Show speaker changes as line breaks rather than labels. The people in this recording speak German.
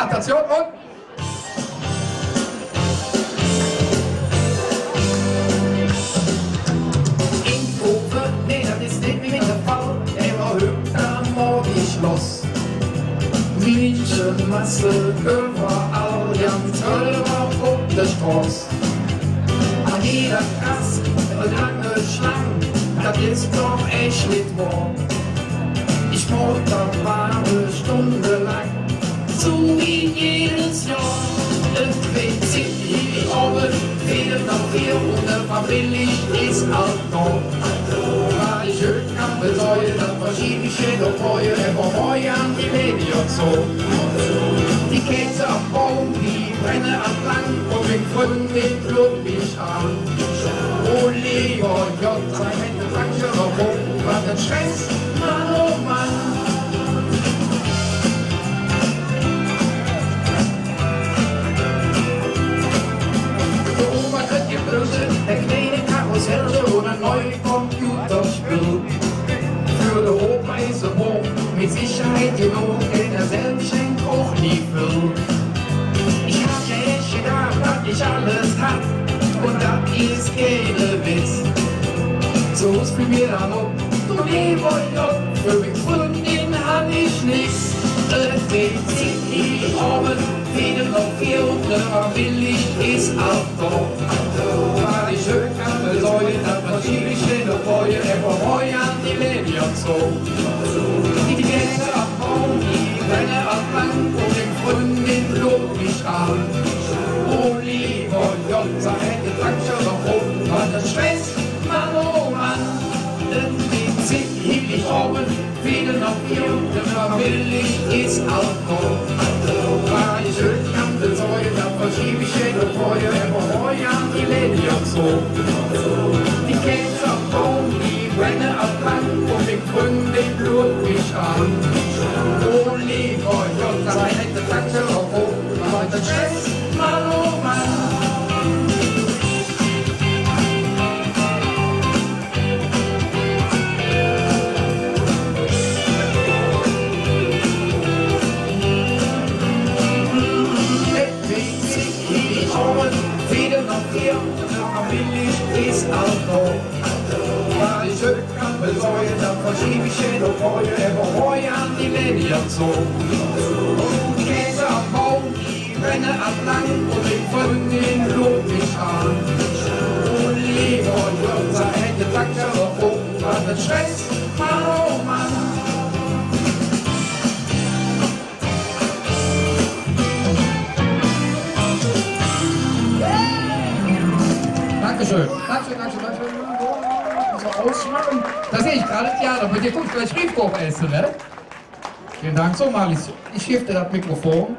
Attention und...
Menschenmasse überall, ganz Köln auf der Straße. An jeder Kasse eine lange Schlange, das ist doch echt nicht wahr. Ich brauch da warme Stunde lang, so wie jedes Jahr. Irgendwie zieht die Augen, fehlen noch 400, was billig ist auch noch. Weil ich höre kann besäulen, dann verschiebe ich jede Treue, aber heuer an die Lady und so. Die Käse am Baum, die brennen am Lang und den Freundin flog mich an. Oh lieber Gott, sein Hände Tankchen noch hoch, was ein Stress, Mann oh Mann. Der kleine Karussell oder neue Computerspiel. Für den Opa ist er hoch, mit Sicherheit genug, denn er selbst schenkt auch nie viel. Ich hab ja echt gedacht, dass ich alles hab, und das ist keine Witz. So ist für mir dann ob, du lieber Gott, für mich Freundin hab ich nix. Deswegen zieht die Augen, fehlen noch 400, aber billig ist auch doch. Weil ich schön kann besäulen, dann verschiebe ich den Feuer, aber heuer an die Lady und so. Die Gänse am Baum, die brennen am Lang, und den Freundin flog mich an. Oh lieber Gott, sei Hände Tankchen noch hoch, was ein Stress, Mann oh Mann. Deswegen zieht die Augen, fehlen noch 400, aber billig ist auch noch. Weil ich schön kann besäulen, dann verschiebe ich den Feuer, aber heuer an die Lady und so. Die Käse am Baum, die brennen am Lang, und den Freundin flog mich an. Oh lieber Gott, sei Hände Tankchen noch hoch, was ein Stress, Mann oh Mann. Ist auch noch, weil ich schön kann besäulen, dann verschiebe ich den Feuer, aber heuer an die Lady und so. Und die Käse am Baum, die brennen am Lang, und den Freundin flog mich an. Oh lieber Gott, sei Hände Tankchen noch hoch, was ein Stress, Mann oh Mann.
Dankeschön. Dankeschön. So ausschmachen. Da sehe ich gerade, ja, da wird ihr gut gleich Riefkoch essen, ne? Vielen Dank. So, Marlies, ich shifte das Mikrofon.